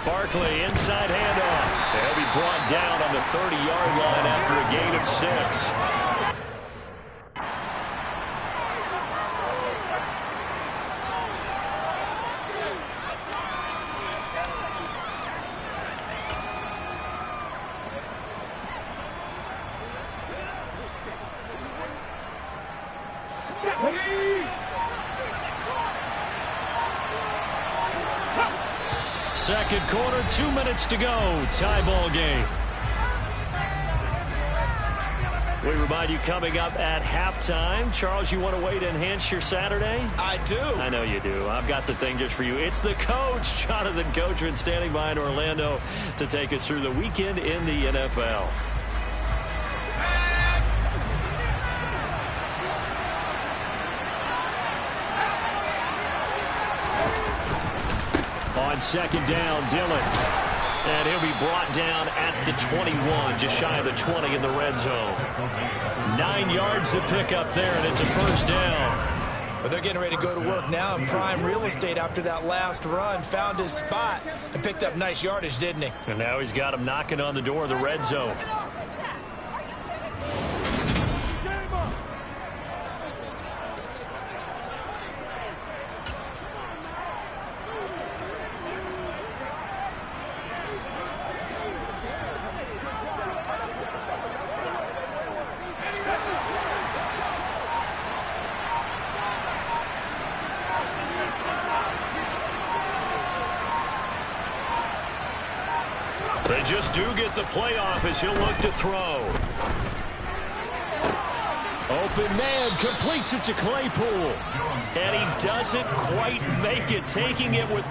Barkley, inside handoff. They'll be brought down on the 30-yard line after a gain of 6. Second quarter, 2 minutes to go. Tie ball game. We remind you coming up at halftime. Charles, you want a way to enhance your Saturday? I do. I know you do. I've got the thing just for you. It's the coach, Jonathan Coachman, standing by in Orlando to take us through the weekend in the NFL. On second down, Dillon. And he'll be brought down at the 21, just shy of the 20 in the red zone. 9 yards to pick up there, and it's a first down. But they're getting ready to go to work now in prime real estate after that last run. Found his spot and picked up nice yardage, didn't he? And now he's got him knocking on the door of the red zone. They just do get the playoff as he'll look to throw. Open man, completes it to Claypool. And he doesn't quite make it, taking it with...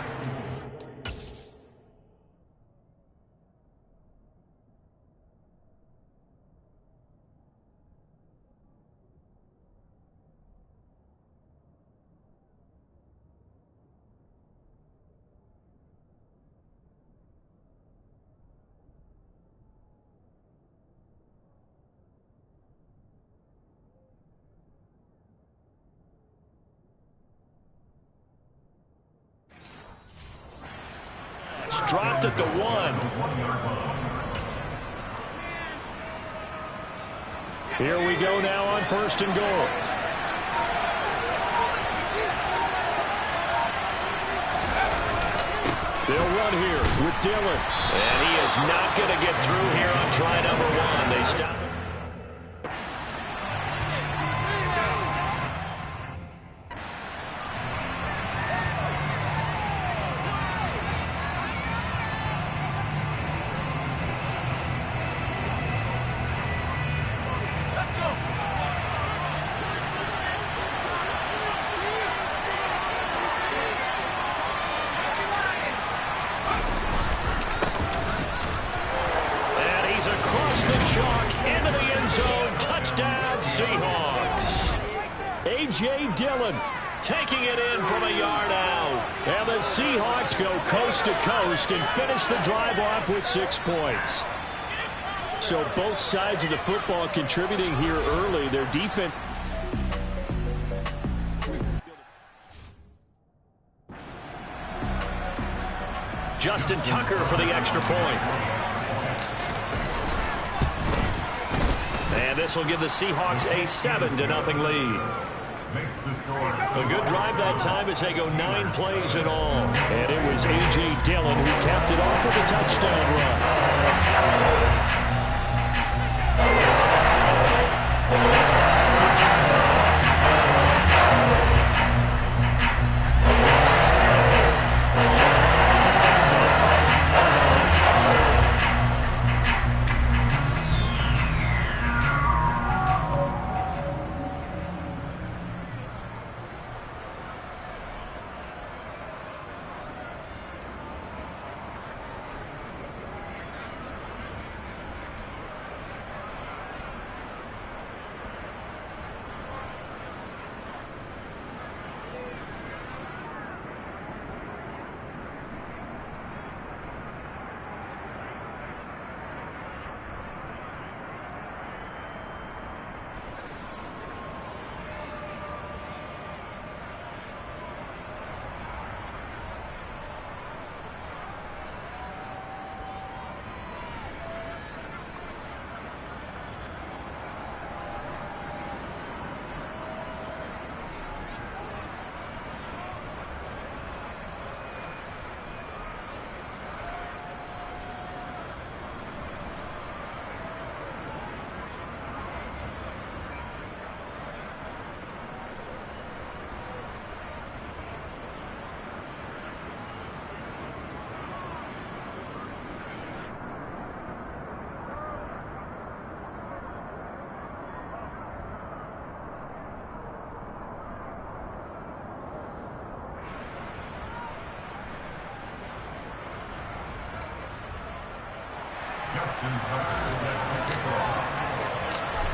Dropped at the 1. Here we go now on first and goal. They'll run here with Dillon. And he is not going to get through here on try number 1. They stop it. Across the chalk, into the end zone, touchdown Seahawks. A.J. Dillon taking it in from a yard out. And the Seahawks go coast to coast and finish the drive off with 6 points. So both sides of the football contributing here early. Their defense... Justin Tucker for the extra point. And this will give the Seahawks a 7-0 lead. A good drive that time as they go 9 plays in all. And it was A.J. Dillon who capped it off with a touchdown run.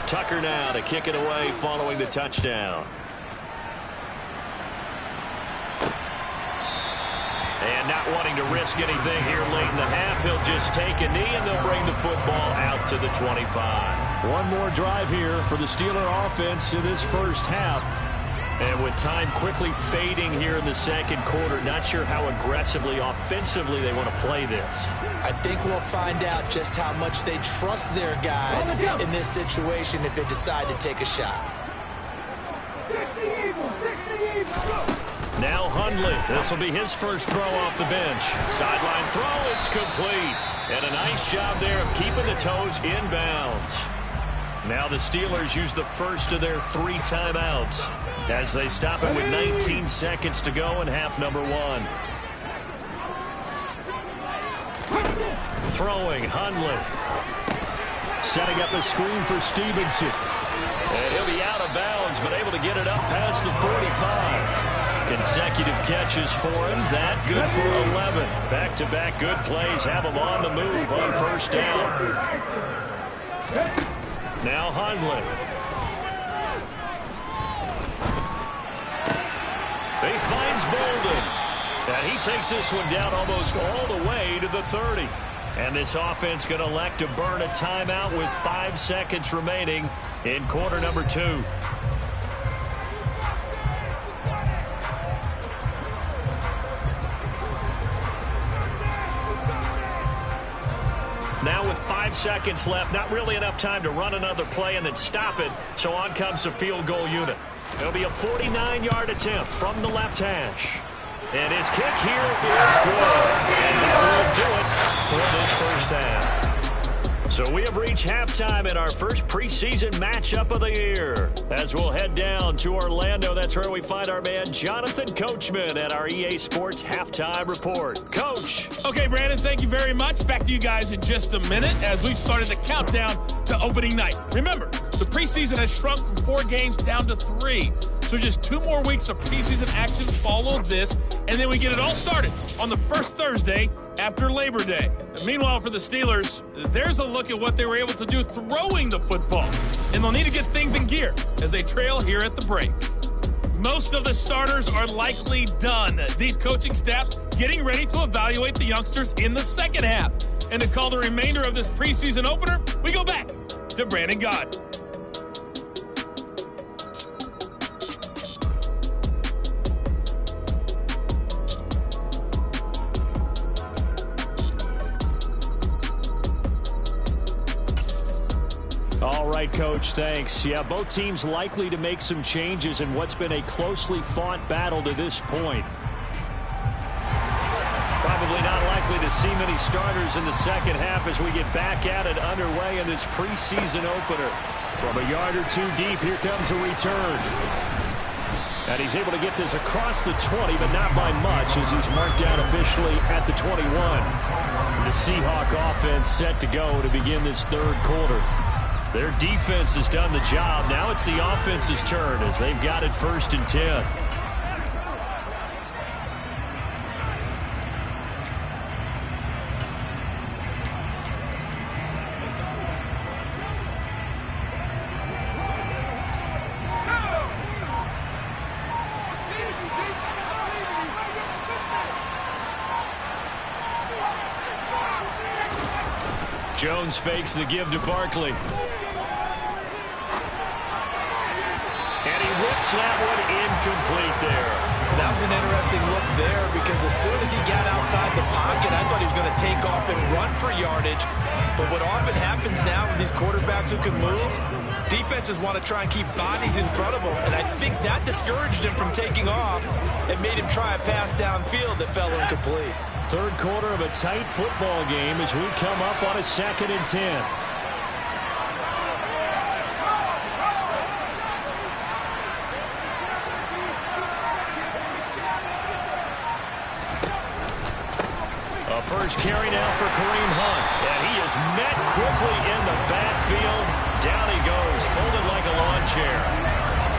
Tucker now to kick it away following the touchdown. And not wanting to risk anything here late in the half, he'll just take a knee and they'll bring the football out to the 25. One more drive here for the Steeler offense in this first half. And with time quickly fading here in the second quarter, not sure how aggressively, offensively they want to play this. I think we'll find out just how much they trust their guys in this situation if they decide to take a shot. Now Hundley. This will be his first throw off the bench. Sideline throw. It's complete. And a nice job there of keeping the toes in bounds. Now the Steelers use the first of their 3 timeouts as they stop it with 19 seconds to go in half number 1. Throwing, Hundley. Setting up a screen for Stevenson. And he'll be out of bounds, but able to get it up past the 45. Consecutive catches for him. That good for 11. Back-to-back good plays have him on the move on first down. Now Hundley. He finds Bolden. And he takes this one down almost all the way to the 30. And this offense going to elect to burn a timeout with 5 seconds remaining in quarter number 2. Now with 5 seconds left, not really enough time to run another play and then stop it, so on comes the field goal unit. It'll be a 49-yard attempt from the left hash. And his kick here is good. And that will do it for this first half. So we have reached halftime in our first preseason matchup of the year. As we'll head down to Orlando, that's where we find our man Jonathan Coachman at our EA Sports Halftime Report. Coach. Okay, Brandon, thank you very much. Back to you guys in just a minute as we've started the countdown to opening night. Remember, the preseason has shrunk from 4 games down to 3. So just 2 more weeks of preseason action follow this, and then we get it all started on the first Thursday after Labor Day. Meanwhile, for the Steelers, there's a look at what they were able to do throwing the football, and they'll need to get things in gear as they trail here at the break. Most of the starters are likely done. These coaching staffs getting ready to evaluate the youngsters in the second half. And to call the remainder of this preseason opener, we go back to Brandon Gaudin. All right, Coach, thanks. Yeah, both teams likely to make some changes in what's been a closely fought battle to this point. Probably not likely to see many starters in the second half as we get back at it underway in this preseason opener. From a yard or 2 deep, here comes a return. And he's able to get this across the 20, but not by much as he's marked down officially at the 21. The Seahawk offense set to go to begin this third quarter. Their defense has done the job. Now it's the offense's turn as they've got it 1st and 10. Jones fakes the give to Barkley. And he whips that one incomplete there. That was an interesting look there because as soon as he got outside the pocket, I thought he was going to take off and run for yardage. But what often happens now with these quarterbacks who can move, defenses want to try and keep bodies in front of them. And I think that discouraged him from taking off and made him try a pass downfield that fell incomplete. Third quarter of a tight football game as we come up on a 2nd and 10. A first carry now for Kareem Hunt. And he is met quickly in the backfield. Down he goes, folded like a lawn chair.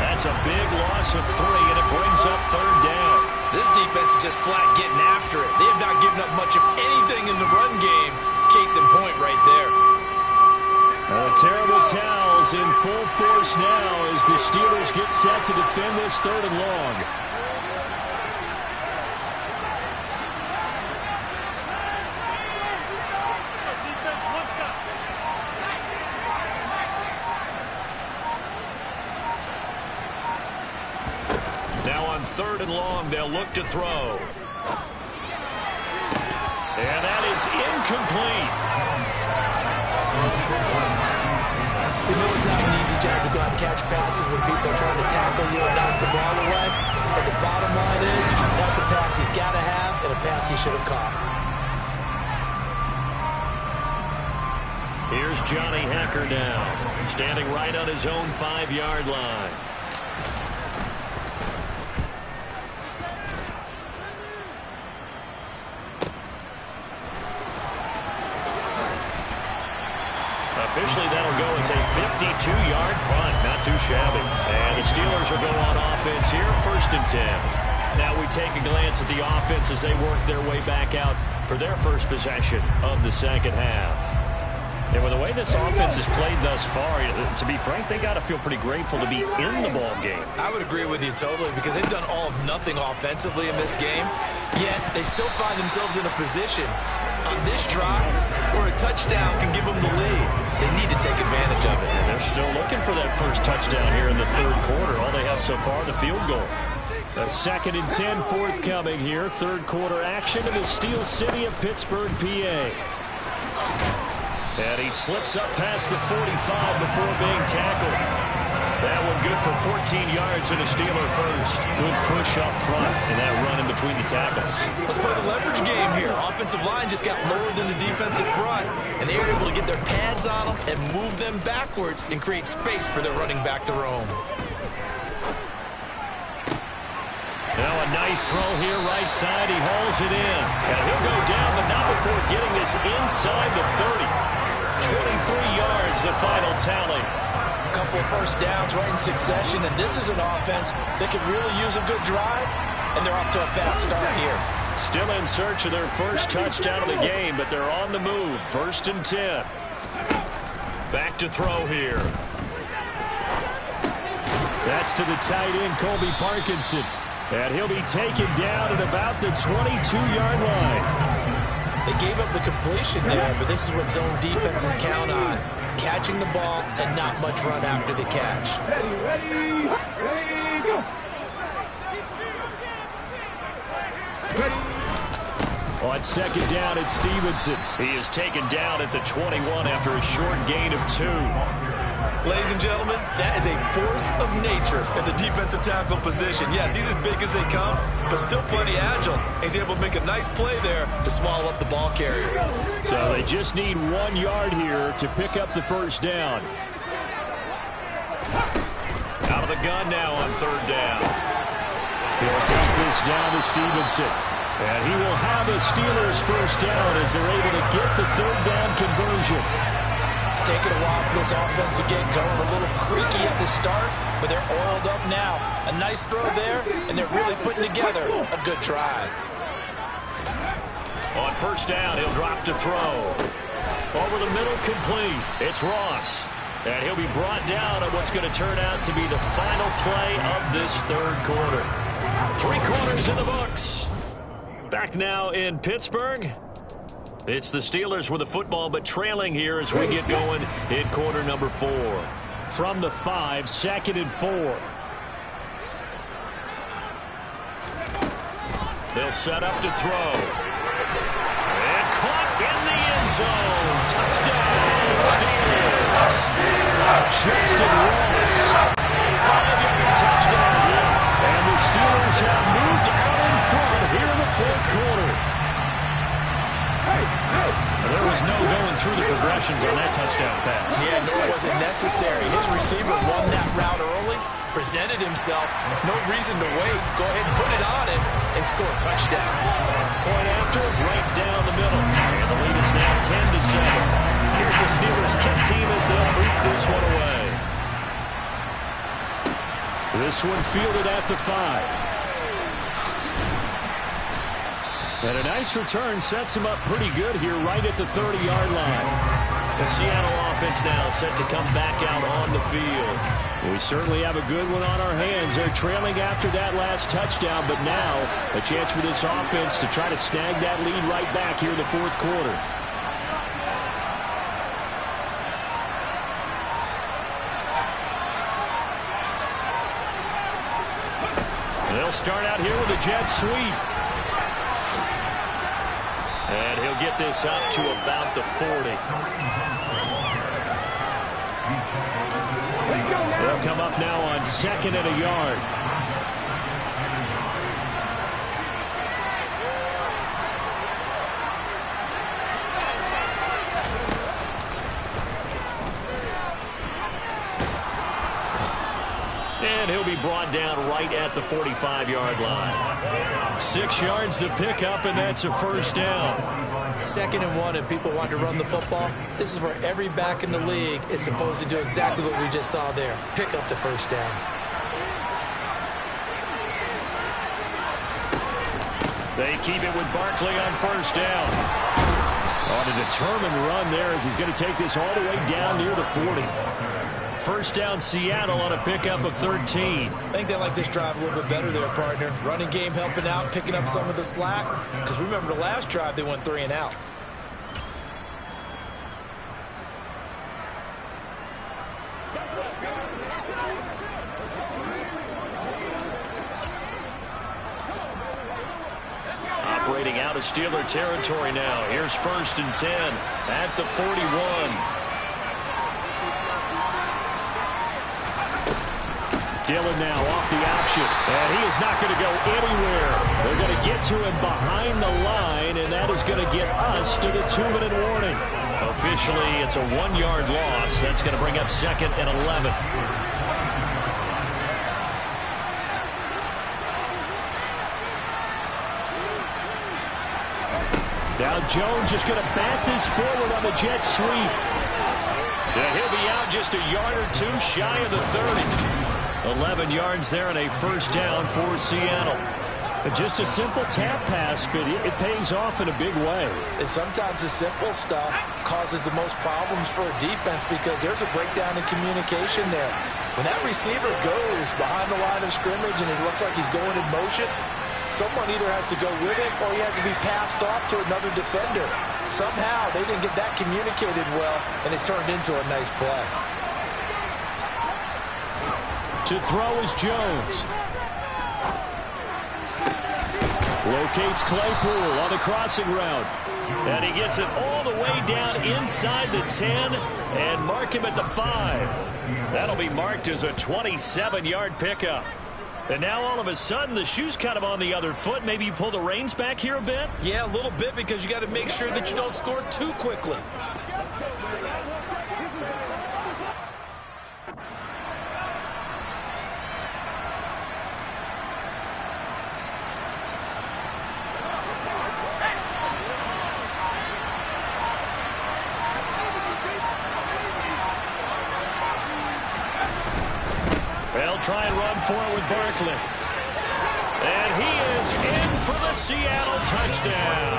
That's a big loss of 3, and it brings up 3rd down. This defense is just flat getting after it. They have not given up much of anything in the run game. Case in point right there. The terrible towels in full force now as the Steelers get set to defend this 3rd and long. Now on 3rd and long, they'll look to throw. And that is incomplete. We know it's not an easy job to go out and catch passes when people are trying to tackle you and knock the ball away. But the bottom line is, that's a pass he's got to have and a pass he should have caught. Here's Johnny Hacker now, standing right on his own 5-yard line. Officially, that'll go as a 52-yard punt. Not too shabby. And the Steelers will go on offense here, 1st and 10. Now we take a glance at the offense as they work their way back out for their first possession of the 2nd half. And with the way this offense has played thus far, to be frank, they got to feel pretty grateful to be in the ball game. I would agree with you totally because they've done all of nothing offensively in this game, yet they still find themselves in a position on this drive where a touchdown can give them the lead. They need to take advantage of it. And they're still looking for that first touchdown here in the 3rd quarter. All they have so far, the field goal. A 2nd and 10 forthcoming here. 3rd quarter action in the Steel City of Pittsburgh, PA. And he slips up past the 45 before being tackled. That one good for 14 yards and a Steeler first. Good push up front and that run in between the tackles. Let's play the leverage game here. Offensive line just got lower than the defensive front, and they were able to get their pads on them and move them backwards and create space for their running back to roam. Now a nice throw here right side. He hauls it in. And he'll go down, but not before getting this inside the 30. 23 yards, the final tally. A couple of first downs right in succession, and this is an offense that could really use a good drive, and they're off to a fast start here. Still in search of their first touchdown of the game, but they're on the move. 1st and 10. Back to throw here. That's to the tight end, Colby Parkinson. And he'll be taken down at about the 22-yard line. They gave up the completion there, but this is what zone defenses count on. Catching the ball and not much run after the catch. Ready, go. On 2nd down, it's Stevenson. He is taken down at the 21 after a short gain of 2. Ladies and gentlemen, that is a force of nature at the defensive tackle position. Yes, he's as big as they come, but still plenty agile. He's able to make a nice play there to small up the ball carrier. So they just need 1 yard here to pick up the first down. Out of the gun now on 3rd down. He'll take this down to Stevenson. And he will have a Steelers first down as they're able to get the 3rd down conversion. It's taken a while for this offense to get going. A little creaky at the start, but they're oiled up now. A nice throw there, and they're really putting together a good drive. On 1st down, he'll drop to throw. Over the middle, complete. It's Ross. And he'll be brought down on what's going to turn out to be the final play of this 3rd quarter. 3 quarters in the books. Back now in Pittsburgh. It's the Steelers with the football, but trailing here as we get going in quarter number 4. From the 5, 2nd and 4. They'll set up to throw. And caught in the end zone. Touchdown, Steelers. Justin Ross. 5-yard touchdown here. And the Steelers have moved out in front here in the 4th quarter. There was no going through the progressions on that touchdown pass. Yeah, nor was it necessary. His receiver won that route early, presented himself. No reason to wait. Go ahead and put it on him and score a touchdown. Point after, right down the middle. And the lead is now 10-7. Here's the Steelers kick team as they'll boot this one away. This one fielded at the 5. And a nice return sets him up pretty good here right at the 30-yard line. The Seattle offense now set to come back out on the field. We certainly have a good one on our hands. They're trailing after that last touchdown, but now a chance for this offense to try to snag that lead right back here in the fourth quarter. They'll start out here with a jet sweep. And he'll get this up to about the 40. They'll come up now on 2nd and a yard. And he'll be brought down right at the 45-yard line. 6 yards the pickup, and that's a first down. 2nd and 1, and people want to run the football. This is where every back in the league is supposed to do exactly what we just saw there. Pick up the first down. They keep it with Barkley on first down. On a determined run there as he's going to take this all the way down near the 40. First down, Seattle on a pickup of 13. I think they like this drive a little bit better there, partner. Running game helping out, picking up some of the slack. Because remember the last drive, they went 3 and out. Operating out of Steeler territory now. Here's 1st and 10 at the 41. Dillon now off the option, and he is not going to go anywhere. They're going to get to him behind the line, and that is going to get us to the 2-minute warning. Officially, it's a 1-yard loss. That's going to bring up 2nd and 11. Now Jones is going to bat this forward on the jet sweep. Yeah, he'll be out just a yard or two shy of the 30. 11 yards there and a first down for Seattle. Just a simple tap pass, but it pays off in a big way. And sometimes the simple stuff causes the most problems for a defense because there's a breakdown in communication there. When that receiver goes behind the line of scrimmage and it looks like he's going in motion, someone either has to go with him or he has to be passed off to another defender. Somehow they didn't get that communicated well, and it turned into a nice play. To throw is Jones. Locates Claypool on the crossing route. And he gets it all the way down inside the 10 and mark him at the 5. That'll be marked as a 27-yard pickup. And now all of a sudden the shoe's kind of on the other foot. Maybe you pull the reins back here a bit? Yeah, a little bit because you got to make sure that you don't score too quickly. Try and run for it with Barkley. And he is in for the Seattle touchdown.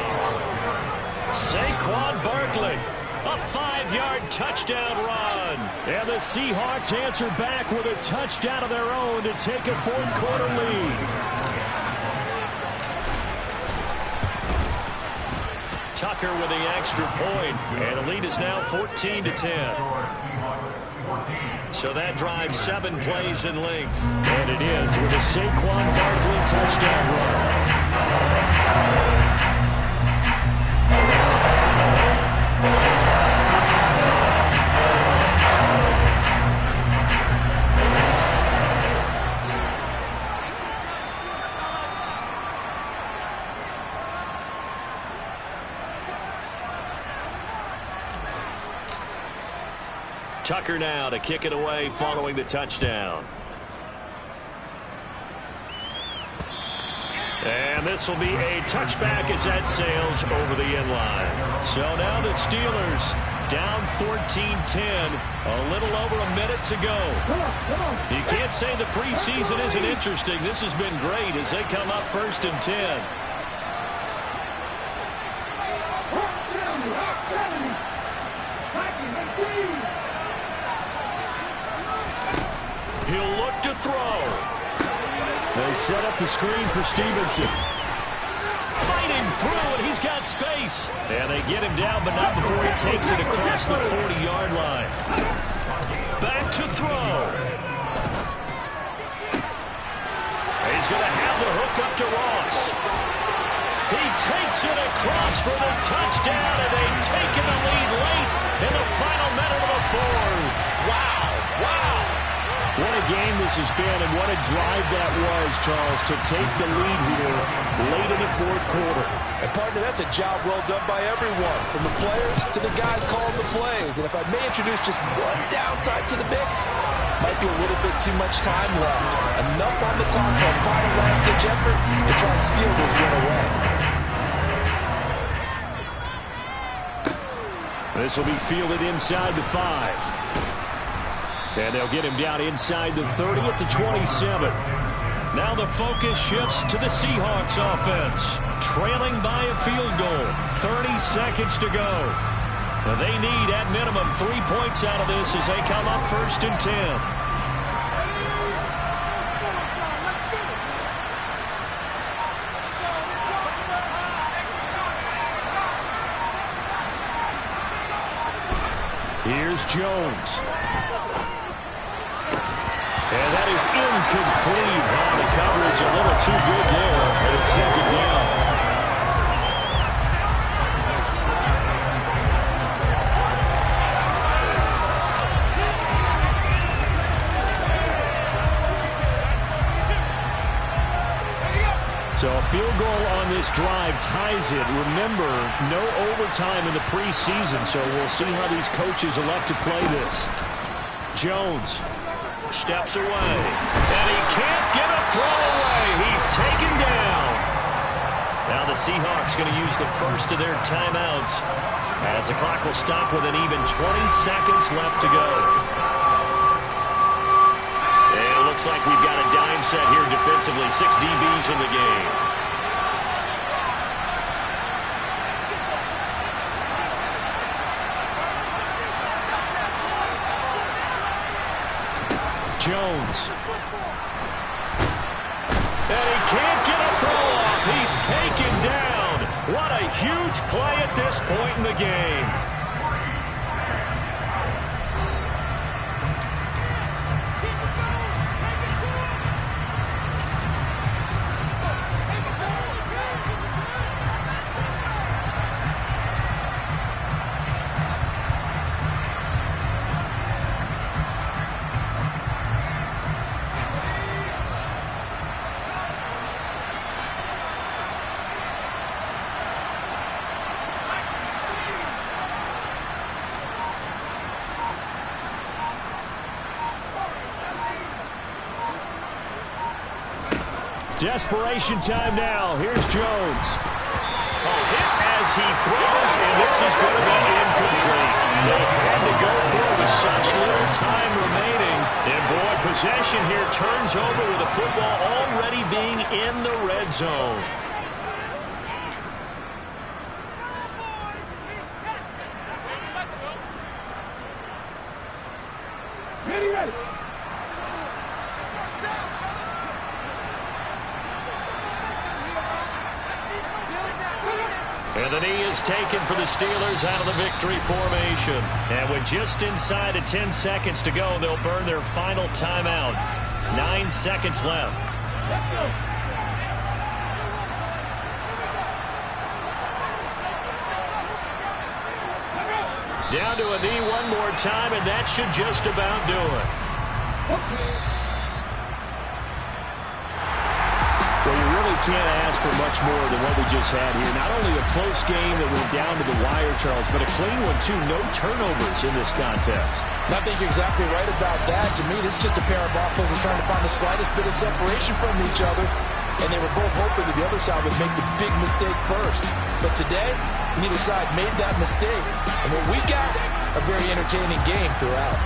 Saquon Barkley, a 5-yard touchdown run. And the Seahawks answer back with a touchdown of their own to take a fourth quarter lead. Tucker with the extra point, and the lead is now 14-10. So that drives 7 plays in length. And it ends with a Saquon Barkley touchdown run. Tucker now to kick it away following the touchdown. And this will be a touchback as that sails over the end line. So now the Steelers down 14-10, a little over a minute to go. You can't say the preseason isn't interesting. This has been great as they come up 1st and 10. He'll look to throw. They set up the screen for Stevenson. Fighting through, and he's got space. And they get him down, but not before he takes it across the 40-yard line. Back to throw. He's going to have the hook up to Ross. He takes it across for the touchdown, and they've taken the lead late in the final minute of the fourth. Wow, wow. What a game this has been, and what a drive that was, Charles, to take the lead here late in the fourth quarter. And partner, that's a job well done by everyone, from the players to the guys calling the plays. And if I may introduce just one downside to the mix, might be a little bit too much time left. Enough on the clock for a final last-ditch effort to try and steal this win away. This will be fielded inside the 5. And they'll get him down inside the 30 at the 27. Now the focus shifts to the Seahawks offense. Trailing by a field goal. 30 seconds to go. Now they need, at minimum, 3 points out of this as they come up 1st and 10. Here's Jones. And that is incomplete. Oh, the coverage a little too good there. And it's 2nd down. So a field goal on this drive ties it. Remember, no overtime in the preseason, so we'll see how these coaches elect to play this. Jones Steps away, and he can't get a throw away. He's taken down. Now the Seahawks going to use the first of their timeouts as the clock will stop with an even 20 seconds left to go. And it looks like we've got a dime set here defensively. 6 DBs in the game. Jones. And he can't get a throw off. He's taken down. What a huge play at this point in the game. Desperation time now. Here's Jones. A hit as he throws, and this is going to be incomplete. They had to go through with such little time remaining. And boy, possession here turns over with the football already being in the red zone. Ready. And the knee is taken for the Steelers out of the victory formation. And with just inside of 10 seconds to go, they'll burn their final timeout. 9 seconds left. Down to a knee one more time, and that should just about do it. Well, you really can't ask for much more than what we just had here. Not only a close game that went down to the wire, Charles, but a clean one, too. No turnovers in this contest. I think you're exactly right about that. To me, this is just a pair of offenses trying to find the slightest bit of separation from each other. And they were both hoping that the other side would make the big mistake first. But today, neither side made that mistake. And what we got, a very entertaining game throughout.